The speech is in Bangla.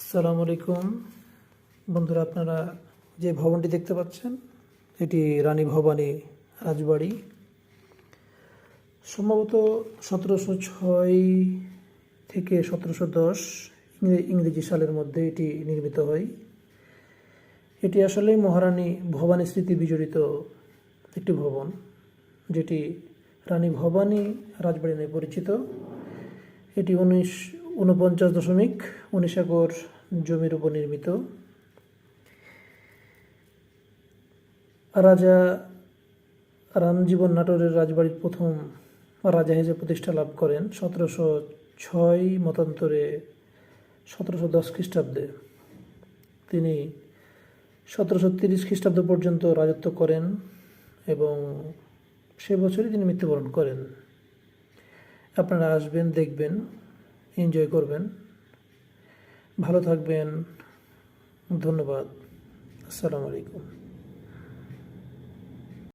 আসসালামু আলাইকুম বন্ধুরা, আপনারা যে ভবনটি দেখতে পাচ্ছেন এটি রানী ভবানী রাজবাড়ি। সম্ভবত 1706 থেকে 1710 ইংরেজি সালের মধ্যে এটি নির্মিত হয়। এটি আসলে মহারানী ভবানী স্মৃতি বিজড়িত একটি ভবন, যেটি রানী ভবানী রাজবাড়ি নামে পরিচিত। এটি 49.19 একর জমির উপর নির্মিত। রাজা রামজীবন নাটোরের রাজবাড়ির প্রথম রাজা হিসেবে প্রতিষ্ঠা লাভ করেন 1706 মতান্তরে 1710 খ্রিস্টাব্দে। তিনি 1730 খ্রিস্টাব্দ পর্যন্ত রাজত্ব করেন এবং সে বছরই তিনি মৃত্যুবরণ করেন। আপনারা আসবেন, দেখবেন, এনজয় করবেন, ভালো থাকবেন। ধন্যবাদ। আসসালামু আলাইকুম।